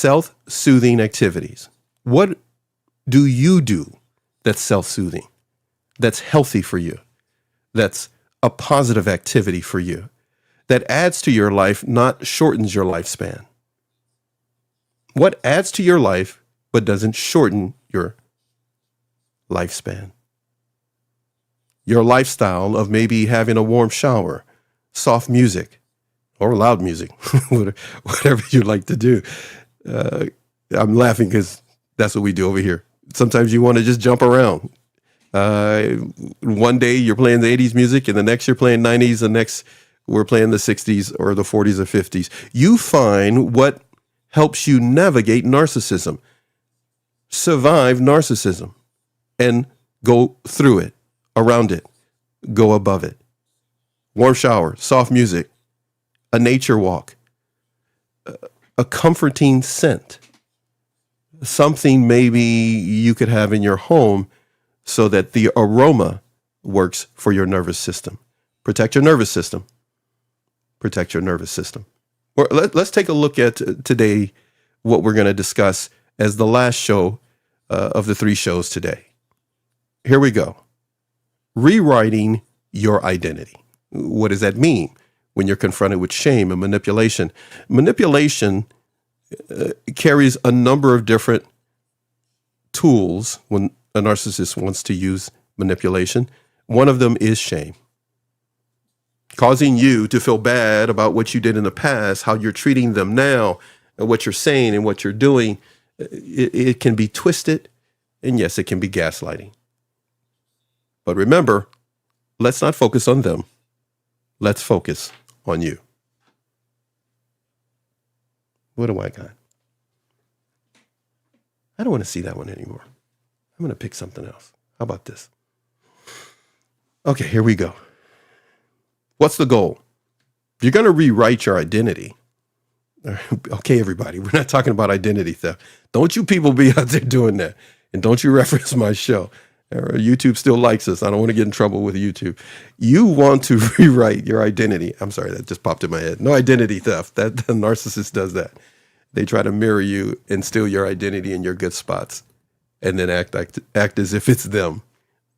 self-soothing activities. What do you do that's self-soothing, that's healthy for you, that's a positive activity for you, that adds to your life, not shortens your lifespan? What adds to your life but doesn't shorten your lifespan? Your lifestyle of maybe having a warm shower, soft music, or loud music, whatever you like to do. I'm laughing because that's what we do over here. Sometimes you want to just jump around. One day you're playing the 80s music, and the next you're playing 90s, the next we're playing the 60s or the 40s or 50s. You find what helps you navigate narcissism, survive narcissism, and go through it, around it, go above it. Warm shower, soft music, a nature walk, a comforting scent, something maybe you could have in your home so that the aroma works for your nervous system. Protect your nervous system. Protect your nervous system. Or let's take a look at today what we're going to discuss as the last show of the 3 shows today. Here we go. Rewriting your identity. What does that mean when you're confronted with shame and manipulation? Manipulation carries a number of different tools when a narcissist wants to use manipulation. One of them is shame. Causing you to feel bad about what you did in the past, how you're treating them now, and what you're saying and what you're doing. It can be twisted, and yes, it can be gaslighting. But remember, let's not focus on them. Let's focus on you. What do I got? I don't want to see that one anymore. I'm going to pick something else. How about this? Okay, here we go. What's the goal? You're going to rewrite your identity. Okay, everybody, we're not talking about identity theft. Don't you people be out there doing that. And don't you reference my show. YouTube still likes us. I don't want to get in trouble with YouTube. You want to rewrite your identity. I'm sorry, that just popped in my head. No identity theft. That the narcissist does that. They try to mirror you and steal your identity and your good spots, and then act as if it's them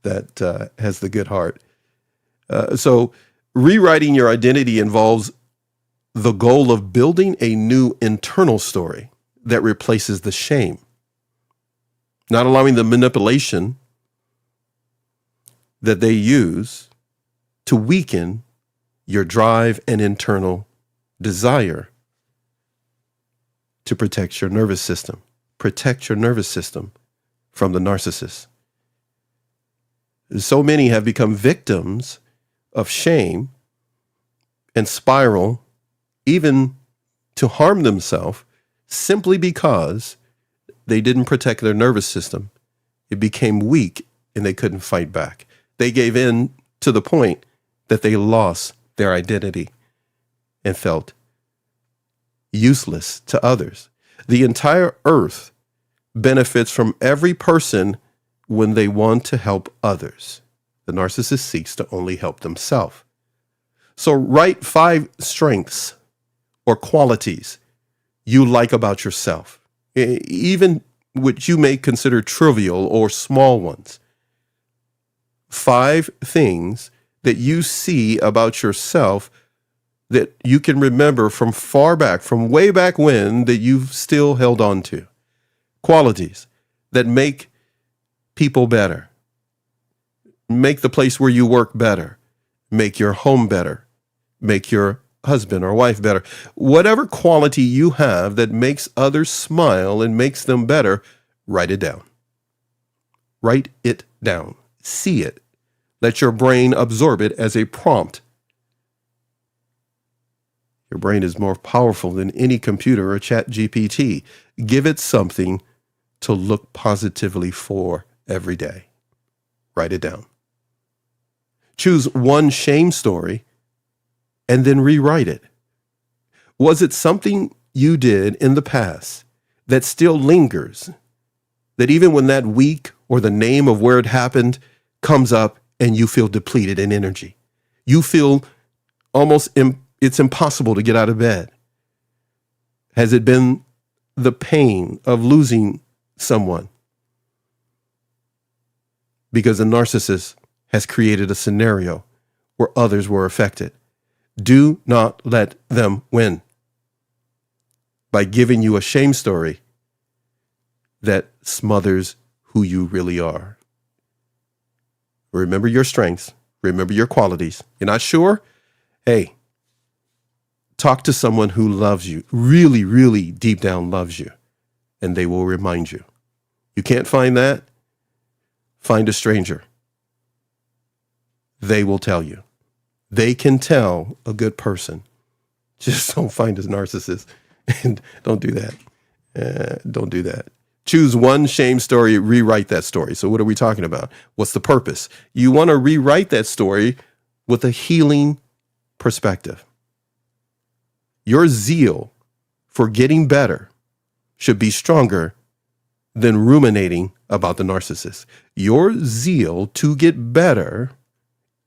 that has the good heart. So rewriting your identity involves the goal of building a new internal story that replaces the shame, not allowing the manipulation that they use to weaken your drive and internal desire to protect your nervous system. Protect your nervous system from the narcissist. So many have become victims of shame and spiral even to harm themselves simply because they didn't protect their nervous system. It became weak and they couldn't fight back. They gave in to the point that they lost their identity and felt useless to others. The entire earth benefits from every person when they want to help others. The narcissist seeks to only help themselves. So write 5 strengths or qualities you like about yourself, even which you may consider trivial or small ones. 5 things that you see about yourself that you can remember from far back, from way back when, that you've still held on to. Qualities that make people better, make the place where you work better, make your home better, make your husband or wife better. Whatever quality you have that makes others smile and makes them better, write it down. Write it down. See it. Let your brain absorb it as a prompt. Your brain is more powerful than any computer or chat GPT. Give it something to look positively for every day. Write it down. Choose one shame story and then rewrite it. Was it something you did in the past that still lingers, that even when that week or the name of where it happened comes up and you feel depleted in energy? You feel almost it's impossible to get out of bed. Has it been the pain of losing someone because a narcissist has created a scenario where others were affected. Do not let them win by giving you a shame story that smothers who you really are. Remember your strengths. Remember your qualities. You're not sure? Hey, talk to someone who loves you, really, really deep down loves you, and they will remind you. You can't find that? Find a stranger. They will tell you. They can tell a good person. Just don't find a narcissist. And don't do that. Don't do that. Choose one shame story, rewrite that story. So what are we talking about? What's the purpose? You want to rewrite that story with a healing perspective. Your zeal for getting better should be stronger than ruminating about the narcissist. Your zeal to get better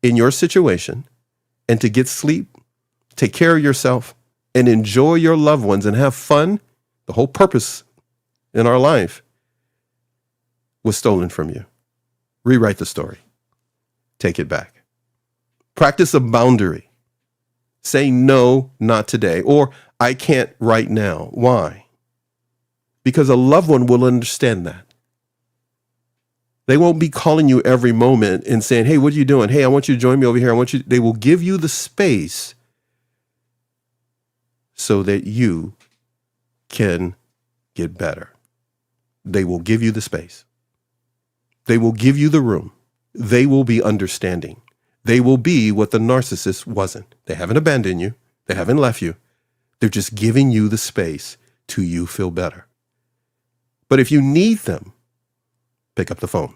in your situation and to get sleep, take care of yourself, and enjoy your loved ones and have fun, the whole purpose in our life, was stolen from you. Rewrite the story. Take it back. Practice a boundary. Say no, not today, or I can't right now. Why? Because a loved one will understand that. They won't be calling you every moment and saying, hey, what are you doing? Hey, I want you to join me over here. They will give you the space so that you can get better. They will give you the space. They will give you the room. They will be understanding. They will be what the narcissist wasn't. They haven't abandoned you. They haven't left you. They're just giving you the space to you feel better. But if you need them, pick up the phone.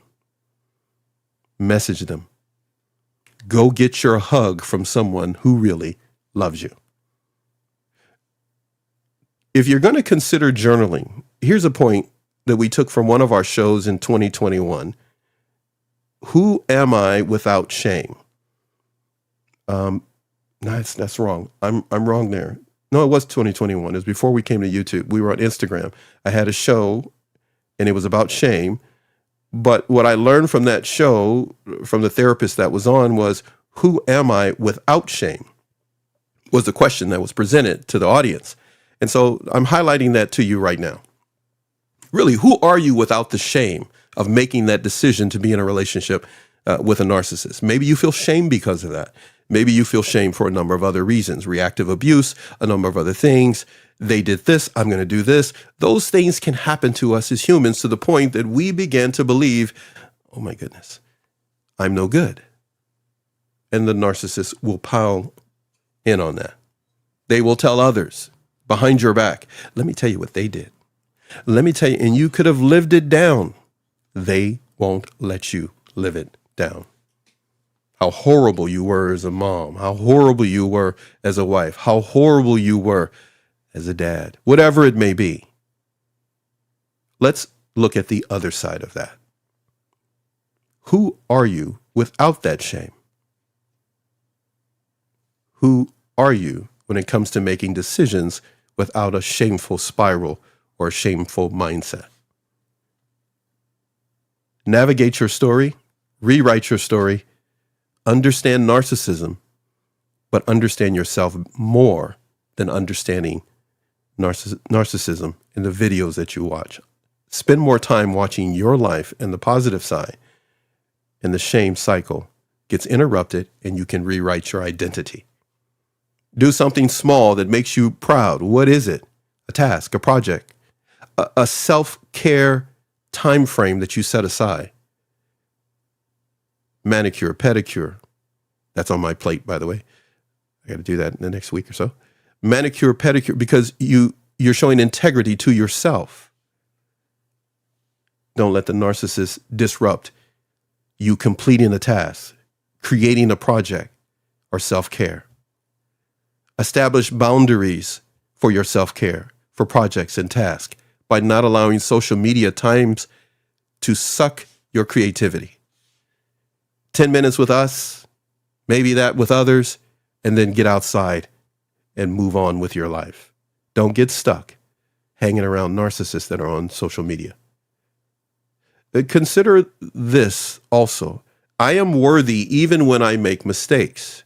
Message them. Go get your hug from someone who really loves you. If you're going to consider journaling, here's a point that we took from one of our shows in 2021. Who am I without shame? No, that's wrong. I'm wrong there. No, it was 2021. It was before we came to YouTube. We were on Instagram. I had a show and it was about shame. But what I learned from that show, from the therapist that was on, was who am I without shame? Was the question that was presented to the audience. And so I'm highlighting that to you right now. Really, who are you without the shame of making that decision to be in a relationship with a narcissist? Maybe you feel shame because of that. Maybe you feel shame for a number of other reasons, reactive abuse, a number of other things. They did this, I'm going to do this. Those things can happen to us as humans to the point that we begin to believe, oh my goodness, I'm no good. And the narcissist will pile in on that. They will tell others behind your back, let me tell you what they did. Let me tell you, and you could have lived it down. They won't let you live it down. How horrible you were as a mom, how horrible you were as a wife, how horrible you were as a dad, whatever it may be. Let's look at the other side of that. Who are you without that shame? Who are you when it comes to making decisions without a shameful spiral or a shameful mindset? Navigate your story, rewrite your story, understand narcissism, but understand yourself more than understanding narcissism in the videos that you watch. Spend more time watching your life and the positive side, and the shame cycle gets interrupted and you can rewrite your identity. Do something small that makes you proud. What is it? A task, a project, a self-care time frame that you set aside. Manicure, pedicure. That's on my plate, by the way. I got to do that in the next week or so. Manicure, pedicure, because you're showing integrity to yourself. Don't let the narcissist disrupt you completing a task, creating a project, or self-care. Establish boundaries for your self-care, for projects and tasks, by not allowing social media times to suck your creativity. 10 minutes with us, maybe that with others, and then get outside and move on with your life. Don't get stuck. hanging around narcissists that are on social media. Consider this also. I am worthy even when I make mistakes.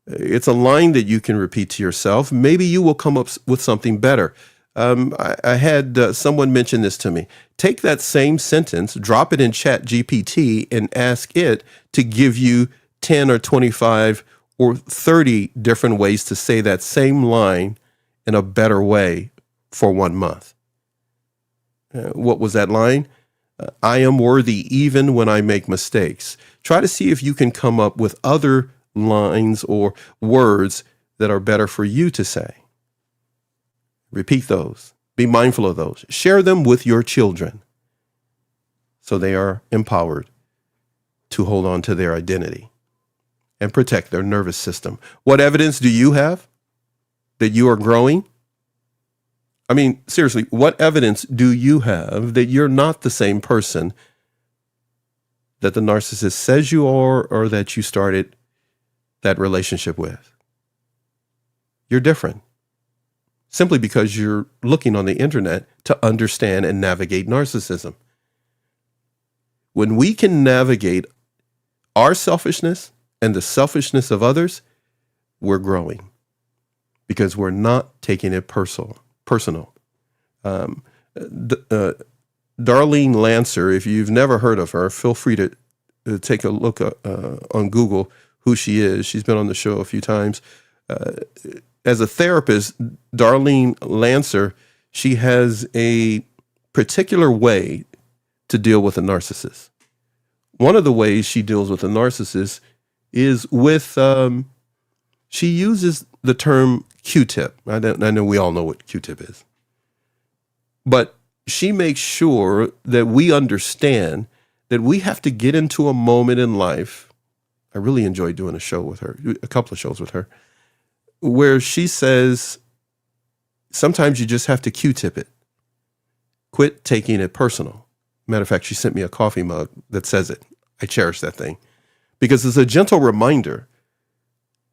It's a line that you can repeat to yourself. Maybe you will come up with something better. I had someone mention this to me. Take that same sentence, drop it in Chat GPT, and ask it to give you 10 or 25 or 30 different ways to say that same line in a better way for 1 month. What was that line? I am worthy even when I make mistakes. Try to see if you can come up with other lines or words that are better for you to say. Repeat those. Be mindful of those. Share them with your children so they are empowered to hold on to their identity and protect their nervous system. What evidence do you have that you are growing? I mean, seriously, what evidence do you have that you're not the same person that the narcissist says you are or that you started that relationship with? You're different simply because you're looking on the internet to understand and navigate narcissism. When we can navigate our selfishness and the selfishness of others, we're growing because we're not taking it personal. Darlene Lancer, if you've never heard of her, feel free to take a look on Google who she is. She's been on the show a few times. As a therapist, Darlene Lancer, she has a particular way to deal with a narcissist. One of the ways she deals with a narcissist is with, she uses the term Q-tip. I know we all know what Q-tip is. But she makes sure that we understand that we have to get into a moment in life. I really enjoyed doing a show with her, a couple of shows with her, where she says, sometimes you just have to Q-tip it. Quit taking it personal. Matter of fact, she sent me a coffee mug that says it. I cherish that thing because it's a gentle reminder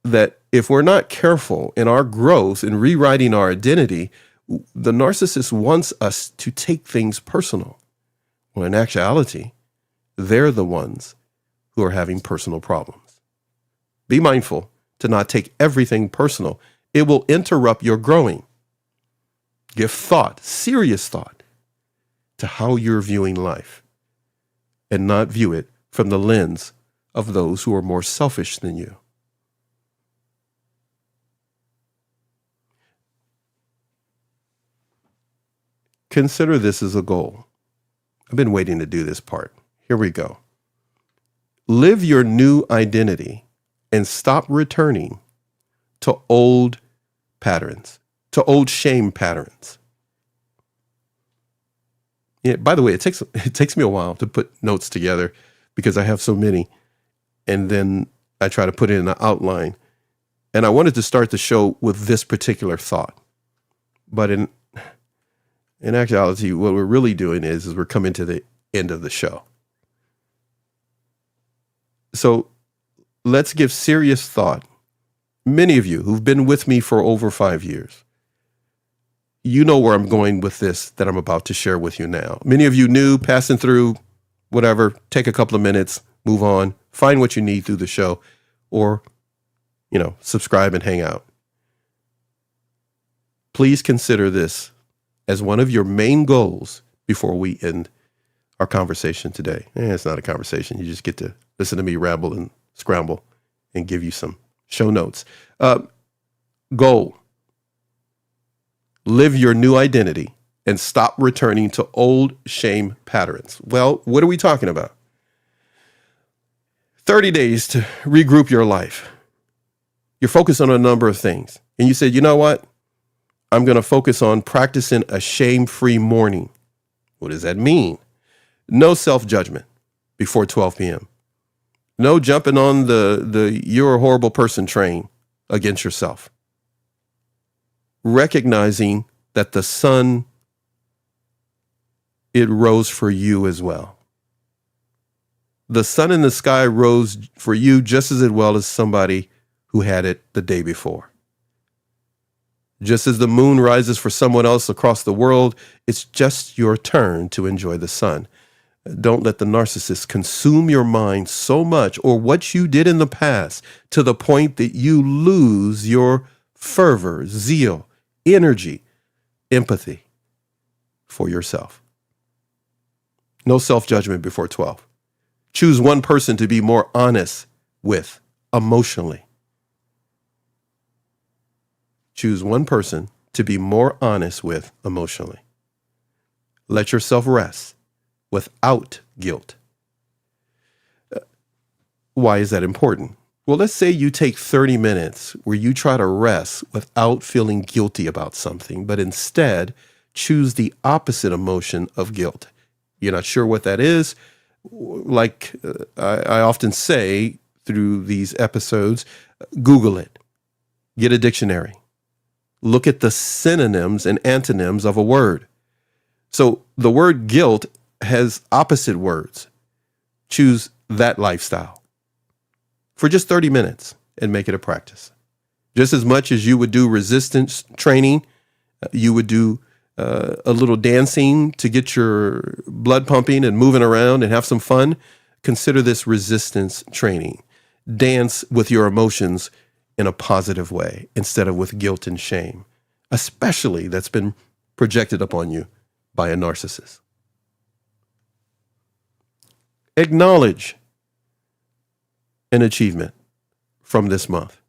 that if we're not careful in our growth and rewriting our identity, the narcissist wants us to take things personal. Well, in actuality, they're the ones who are having personal problems. Be mindful to not take everything personal. It will interrupt your growing. Give thought, serious thought, to how you're viewing life and not view it from the lens of those who are more selfish than you. Consider this as a goal. I've been waiting to do this part. Here we go. Live your new identity and stop returning to old patterns, to old shame patterns. Yeah, by the way, it takes me a while to put notes together because I have so many. And then I try to put it in an outline. And I wanted to start the show with this particular thought. But in actuality, what we're really doing is we're coming to the end of the show. So let's give serious thought. Many of you who've been with me for over 5 years, you know where I'm going with this that I'm about to share with you now. Many of you new, passing through, whatever, take a couple of minutes, move on, find what you need through the show, or, subscribe and hang out. Please consider this as one of your main goals before we end our conversation today. It's not a conversation. You just get to listen to me ramble and scramble and give you some show notes. Goal. Live your new identity and stop returning to old shame patterns. Well, what are we talking about? 30 days to regroup your life. You're focused on a number of things. And you said, you know what? I'm going to focus on practicing a shame-free morning. What does that mean? No self-judgment before 12 p.m. No jumping on the you're a horrible person train against yourself. Recognizing that the sun, it rose for you as well. The sun in the sky rose for you just as well as somebody who had it the day before. Just as the moon rises for someone else across the world, it's just your turn to enjoy the sun. Don't let the narcissist consume your mind so much, or what you did in the past, to the point that you lose your fervor, zeal, energy, empathy for yourself. No self-judgment before 12. Choose one person to be more honest with emotionally. Choose one person to be more honest with emotionally. Let yourself rest without guilt. Why is that important? Well, let's say you take 30 minutes where you try to rest without feeling guilty about something, but instead choose the opposite emotion of guilt. You're not sure what that is. Like I often say through these episodes, Google it. Get a dictionary. Look at the synonyms and antonyms of a word. So the word guilt has opposite words. Choose that lifestyle for just 30 minutes and make it a practice. Just as much as you would do resistance training, you would do a little dancing to get your blood pumping and moving around and have some fun. Consider this resistance training. Dance with your emotions in a positive way instead of with guilt and shame, especially that's been projected upon you by a narcissist. Acknowledge an achievement from this month.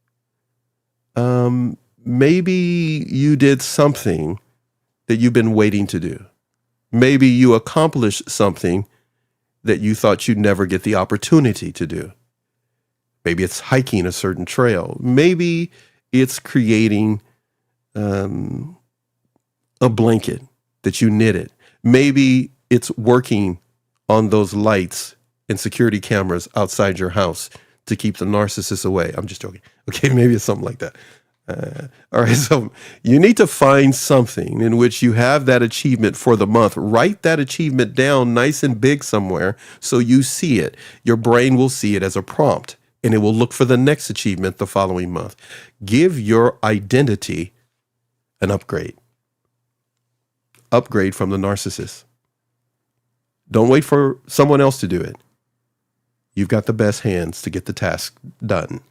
Maybe you did something that you've been waiting to do. Maybe you accomplished something that you thought you'd never get the opportunity to do. Maybe it's hiking a certain trail. Maybe it's creating a blanket that you knitted. Maybe it's working on those lights and security cameras outside your house to keep the narcissist away. I'm just joking. Okay, maybe it's something like that. All right, so you need to find something in which you have that achievement for the month. Write that achievement down nice and big somewhere so you see it. Your brain will see it as a prompt, and it will look for the next achievement the following month. Give your identity an upgrade. Upgrade from the narcissist. Don't wait for someone else to do it. You've got the best hands to get the task done.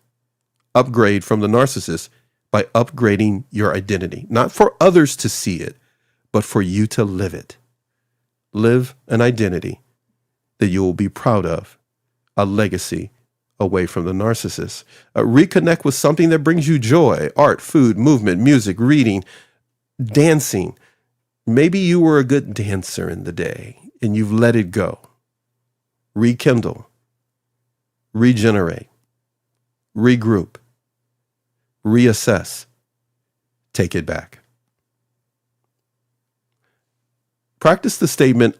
Upgrade from the narcissist by upgrading your identity, not for others to see it, but for you to live it. Live an identity that you will be proud of, a legacy away from the narcissist. Reconnect with something that brings you joy: art, food, movement, music, reading, dancing. Maybe you were a good dancer in the day and you've let it go. Rekindle, regenerate, regroup, reassess, take it back. Practice the statement,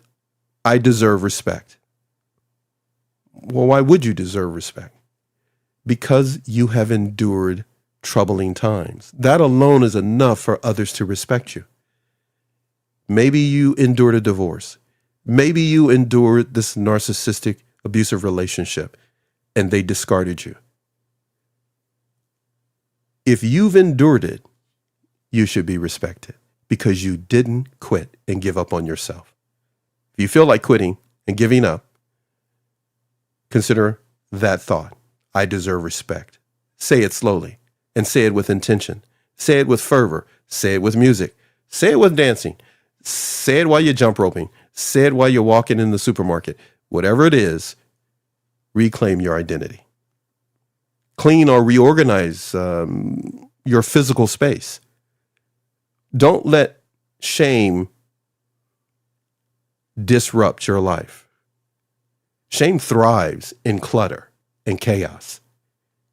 I deserve respect. Well, why would you deserve respect? Because you have endured troubling times. That alone is enough for others to respect you. Maybe you endured a divorce. Maybe you endured this narcissistic, abusive relationship and they discarded you. If you've endured it, you should be respected because you didn't quit and give up on yourself. If you feel like quitting and giving up, consider that thought. I deserve respect. Say it slowly and say it with intention. Say it with fervor. Say it with music. Say it with dancing. Say it while you're jump roping. Say it while you're walking in the supermarket. Whatever it is, reclaim your identity. Clean or reorganize your physical space. Don't let shame disrupt your life. Shame thrives in clutter and chaos.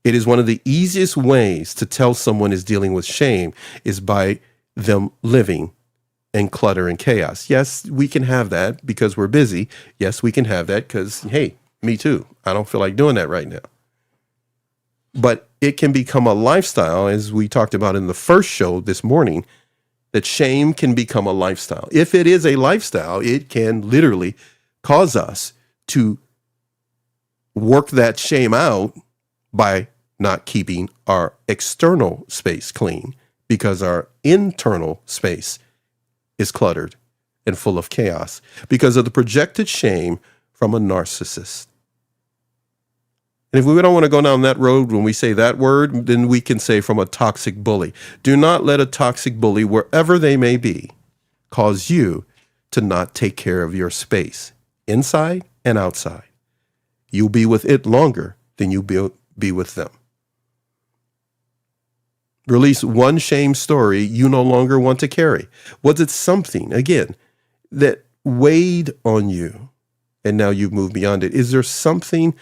It is one of the easiest ways to tell someone is dealing with shame is by them living in clutter and chaos. Yes, we can have that because we're busy. Yes, we can have that because, hey, me too. I don't feel like doing that right now. But it can become a lifestyle, as we talked about in the first show this morning, that shame can become a lifestyle. If it is a lifestyle, it can literally cause us to work that shame out by not keeping our external space clean because our internal space is cluttered and full of chaos because of the projected shame from a narcissist. And if we don't want to go down that road when we say that word, then we can say from a toxic bully. Do not let a toxic bully, wherever they may be, cause you to not take care of your space, inside and outside. You'll be with it longer than you'll be with them. Release one shame story you no longer want to carry. Was it something, again, that weighed on you and now you've moved beyond it? Is there something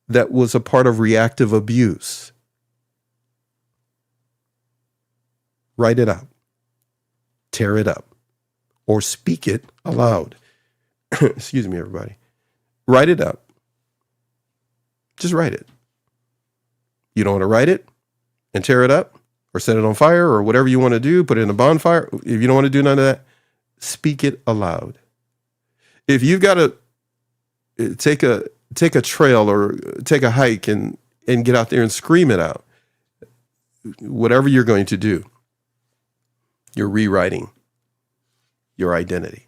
that was a part of reactive abuse? Write it out. Tear it up. Or speak it aloud. Excuse me, everybody. Write it up. Just write it. You don't want to write it and tear it up or set it on fire or whatever you want to do, put it in a bonfire. If you don't want to do none of that, speak it aloud. If you've got to take a trail or take a hike and get out there and scream it out, whatever you're going to do, you're rewriting your identity.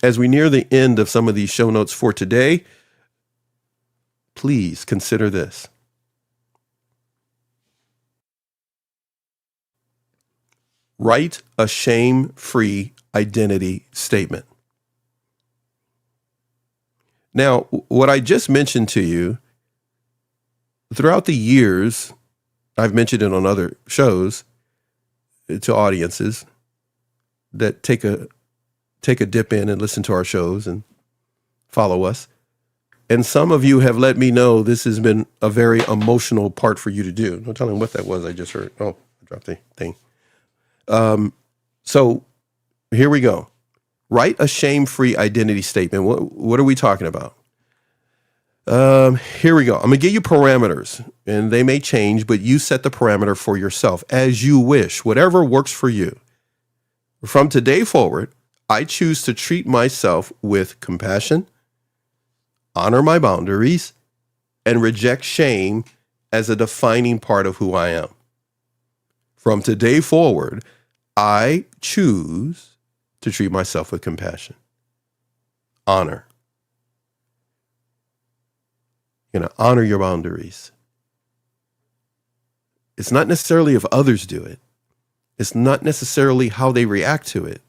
As we near the end of some of these show notes for today, please consider this. Write a shame-free identity statement. Now, what I just mentioned to you, throughout the years, I've mentioned it on other shows to audiences that take a dip in and listen to our shows and follow us. And some of you have let me know this has been a very emotional part for you to do. Don't tell them what that was I just heard. Oh, I dropped the thing. So here we go. Write a shame-free identity statement. What are we talking about? Here we go. I'm going to give you parameters, and they may change, but you set the parameter for yourself as you wish, whatever works for you. From today forward, I choose to treat myself with compassion, honor my boundaries, and reject shame as a defining part of who I am. From today forward, I choose to treat myself with compassion, honor. You're going to honor your boundaries. It's not necessarily if others do it. It's not necessarily how they react to it.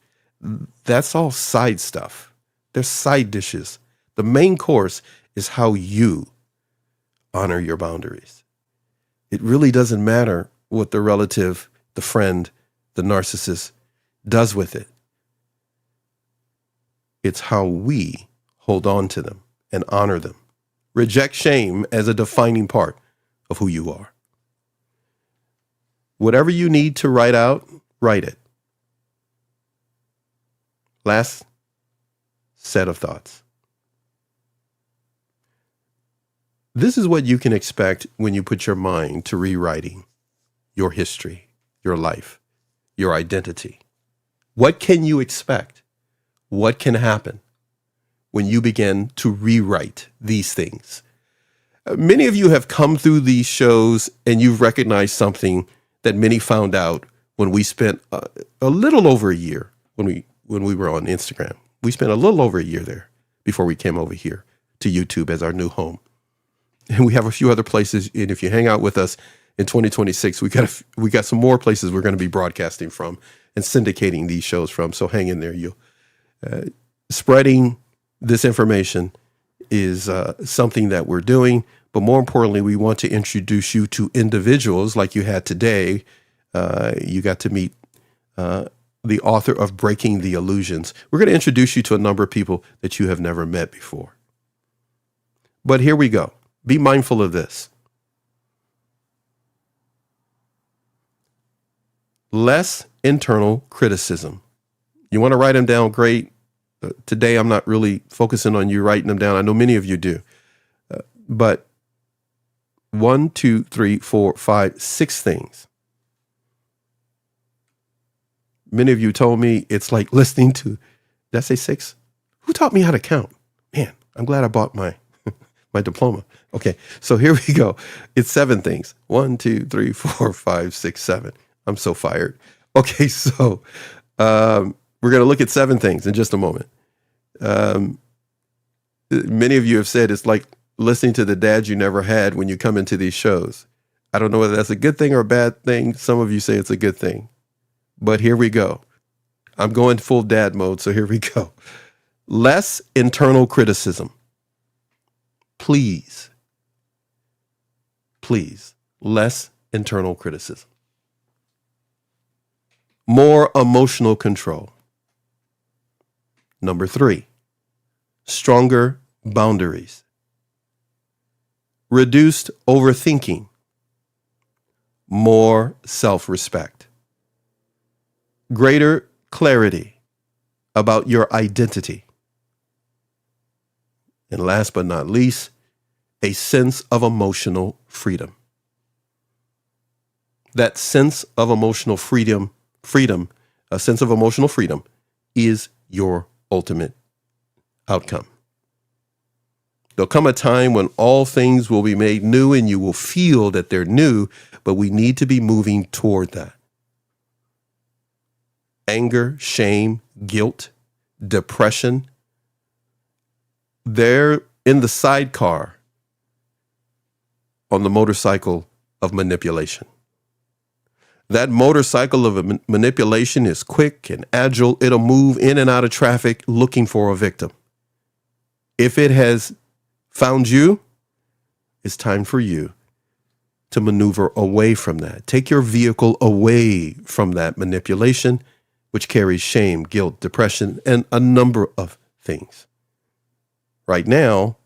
That's all side stuff. They're side dishes. The main course is how you honor your boundaries. It really doesn't matter what the relative, the friend, the narcissist does with it. It's how we hold on to them and honor them. Reject shame as a defining part of who you are. Whatever you need to write out, write it. Last set of thoughts. This is what you can expect when you put your mind to rewriting your history, your life, your identity. What can you expect? What can happen when you begin to rewrite these things? Many of you have come through these shows and you've recognized something that many found out when we spent a little over a year when we were on Instagram. We spent a little over a year there before we came over here to YouTube as our new home. And we have a few other places. And if you hang out with us in 2026, we got some more places we're going to be broadcasting from and syndicating these shows from. So hang in there. Spreading this information is something that we're doing. But more importantly, we want to introduce you to individuals like you had today. You got to meet the author of Breaking the Illusions. We're going to introduce you to a number of people that you have never met before. But here we go. Be mindful of this. Less internal criticism. You want to write them down? Great. Today, I'm not really focusing on you writing them down. I know many of you do. But 1, 2, 3, 4, 5, 6 things. Many of you told me it's like listening to, did I say 6? Who taught me how to count? Man, I'm glad I bought my diploma. Okay, so here we go. It's 7 things. 1, 2, 3, 4, 5, 6, 7. I'm so fired. Okay, so we're going to look at 7 things in just a moment. Many of you have said it's like listening to the dads you never had when you come into these shows. I don't know whether that's a good thing or a bad thing. Some of you say it's a good thing. But here we go. I'm going full dad mode, so here we go. Less internal criticism. Please, less internal criticism. More emotional control. Number 3, stronger boundaries. Reduced overthinking. More self-respect. Greater clarity about your identity. And last but not least, a sense of emotional freedom. That sense of emotional freedom, a sense of emotional freedom is your ultimate outcome. There'll come a time when all things will be made new and you will feel that they're new, but we need to be moving toward that. Anger, shame, guilt, depression, they're in the sidecar on the motorcycle of manipulation. That motorcycle of manipulation is quick and agile. It'll move in and out of traffic looking for a victim. If it has found you, it's time for you to maneuver away from that. Take your vehicle away from that manipulation, which carries shame, guilt, depression, and a number of things. Right now,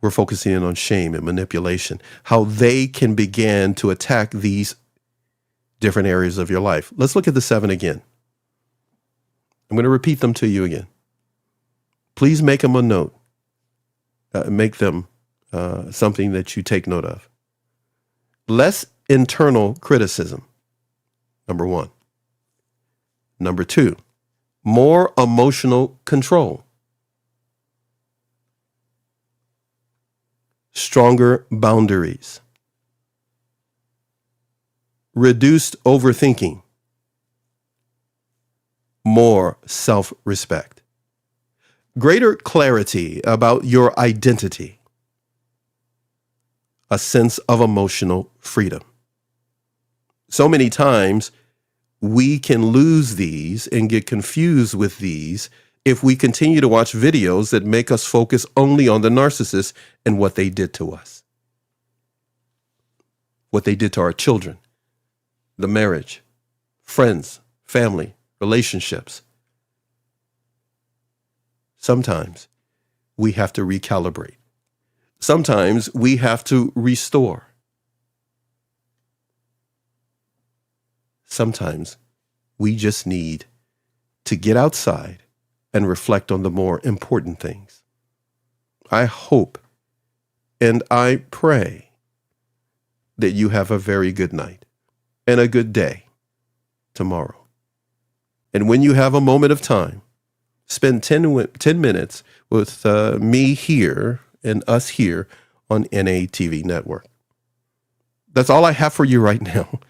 we're focusing in on shame and manipulation, how they can begin to attack these different areas of your life. Let's look at the 7 again. I'm going to repeat them to you again. Please make them a note. Make them something that you take note of. Less internal criticism. Number 1. Number 2, more emotional control. Stronger boundaries. Reduced overthinking. More self-respect. Greater clarity about your identity. A sense of emotional freedom. So many times we can lose these and get confused with these if we continue to watch videos that make us focus only on the narcissist and what they did to us. What they did to our children, the marriage, friends, family, relationships. Sometimes we have to recalibrate. Sometimes we have to restore. Sometimes we just need to get outside and reflect on the more important things. I hope and I pray that you have a very good night and a good day tomorrow. And when you have a moment of time, spend 10 minutes with me here and us here on NATV Network. That's all I have for you right now,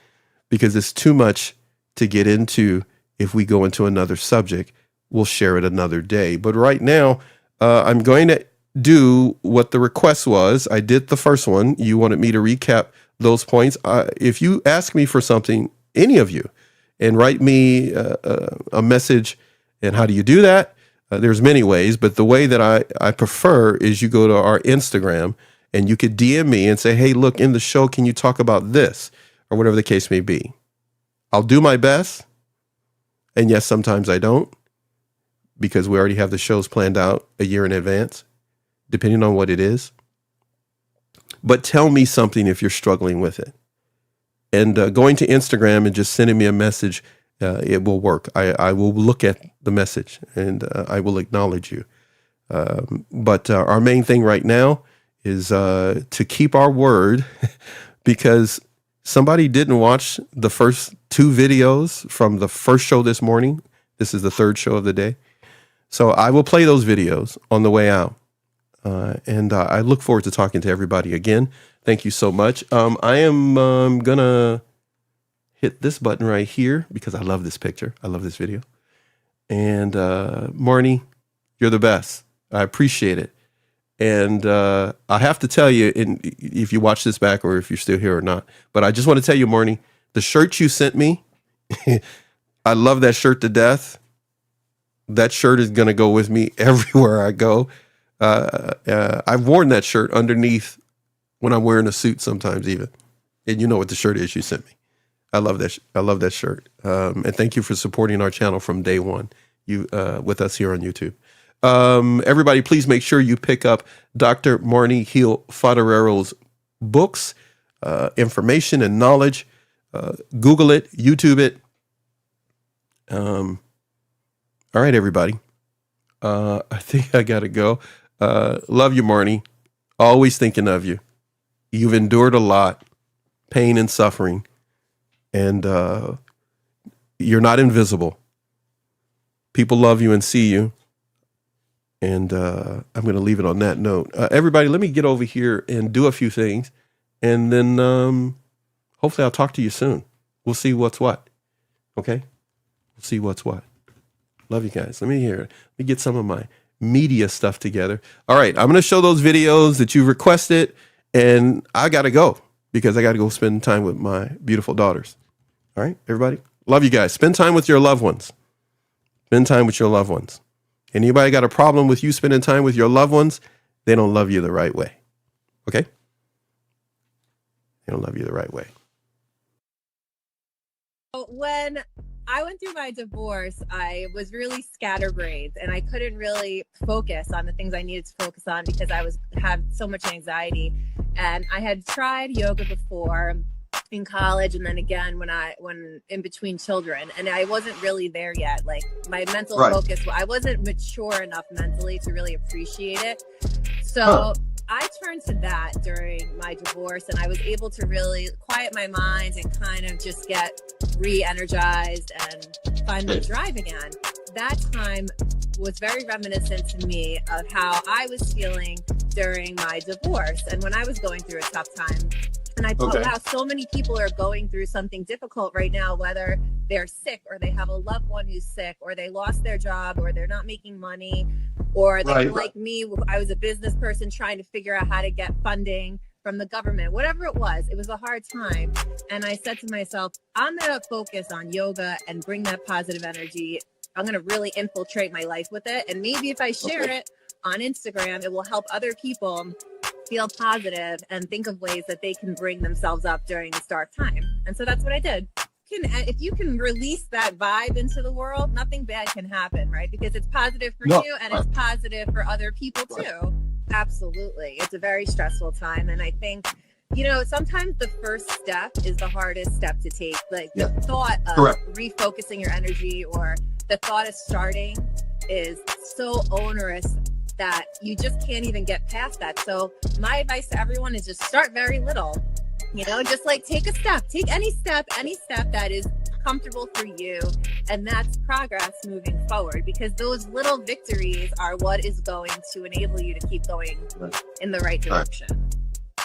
because it's too much to get into. If we go into another subject, we'll share it another day. But right now, I'm going to do what the request was. I did the first one. You wanted me to recap those points. If you ask me for something, any of you, and write me a message, and how do you do that? There's many ways, but the way that I prefer is you go to our Instagram and you could DM me and say, hey, look, in the show, can you talk about this? Or whatever the case may be. I'll do my best. And yes, sometimes I don't, because we already have the shows planned out a year in advance, depending on what it is. But tell me something if you're struggling with it. And going to Instagram and just sending me a message, it will work. I will look at the message and I will acknowledge you. But our main thing right now is to keep our word, because somebody didn't watch the first 2 videos from the first show this morning. This is the 3rd show of the day. So I will play those videos on the way out. And I look forward to talking to everybody again. Thank you so much. I am going to hit this button right here because I love this picture. I love this video. And Marnie, you're the best. I appreciate it. And I have to tell you, if you watch this back or if you're still here or not, but I just want to tell you, Marnie, the shirt you sent me, I love that shirt to death. That shirt is going to go with me everywhere I go. I've worn that shirt underneath when I'm wearing a suit sometimes even. And you know what the shirt is you sent me. I love that. I love that shirt. And thank you for supporting our channel from day one. With us here on YouTube. Everybody, please make sure you pick up Dr. Marnie Hill Foderero's books, Information and Knowledge. Google it, YouTube it. All right, everybody. I think I got to go. Love you, Marnie. Always thinking of you. You've endured a lot, pain and suffering, and you're not invisible. People love you and see you. And I'm going to leave it on that note. Everybody, let me get over here and do a few things. And then hopefully I'll talk to you soon. We'll see what's what. Okay? We'll see what's what. Love you guys. Let me get some of my media stuff together. All right. I'm going to show those videos that you requested. And I got to go because I got to go spend time with my beautiful daughters. All right, everybody? Love you guys. Spend time with your loved ones. Spend time with your loved ones. Anybody got a problem with you spending time with your loved ones? They don't love you the right way. Okay? They don't love you the right way. When I went through my divorce, I was really scatterbrained and I couldn't really focus on the things I needed to focus on because I had so much anxiety. And I had tried yoga before in college and then again when in between children, and I wasn't really there yet. Like my mental focus, I wasn't mature enough mentally to really appreciate it. So I turned to that during my divorce, and I was able to really quiet my mind and kind of just get re-energized and find the drive again. That time was very reminiscent to me of how I was feeling during my divorce and when I was going through a tough time. And I thought, wow, so many people are going through something difficult right now, whether they're sick or they have a loved one who's sick or they lost their job or they're not making money or they're like me. I was a business person trying to figure out how to get funding from the government, whatever it was a hard time. And I said to myself, I'm going to focus on yoga and bring that positive energy. I'm going to really infiltrate my life with it. And maybe if I share it on Instagram, it will help other people feel positive and think of ways that they can bring themselves up during this dark time. And so that's what I did. If you can release that vibe into the world, nothing bad can happen, right? Because it's positive for you and it's positive for other people too. Absolutely. It's a very stressful time. And I think, sometimes the first step is the hardest step to take. Like the thought of refocusing your energy or the thought of starting is so onerous that you just can't even get past that. So my advice to everyone is just start very little, just like take a step, take any step that is comfortable for you. And that's progress moving forward, because those little victories are what is going to enable you to keep going in the right direction.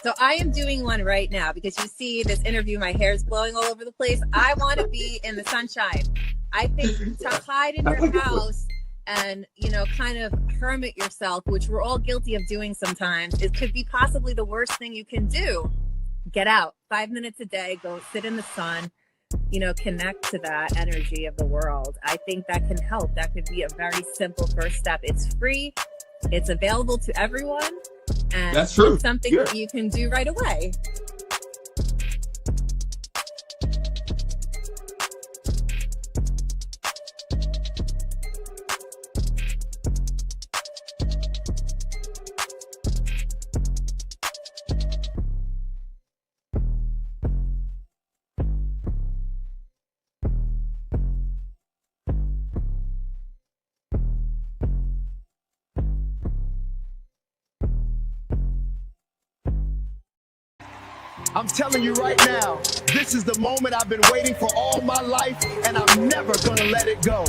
So I am doing one right now because you see this interview, my hair is blowing all over the place. I want to be in the sunshine. I think to hide in your house and, kind of hermit yourself, which we're all guilty of doing sometimes, it could be possibly the worst thing you can do. Get out 5 minutes a day, go sit in the sun, connect to that energy of the world. I think that can help. That could be a very simple first step. It's free. It's available to everyone. And that's true. It's something that you can do right away. I'm telling you right now, this is the moment I've been waiting for all my life, and I'm never gonna let it go.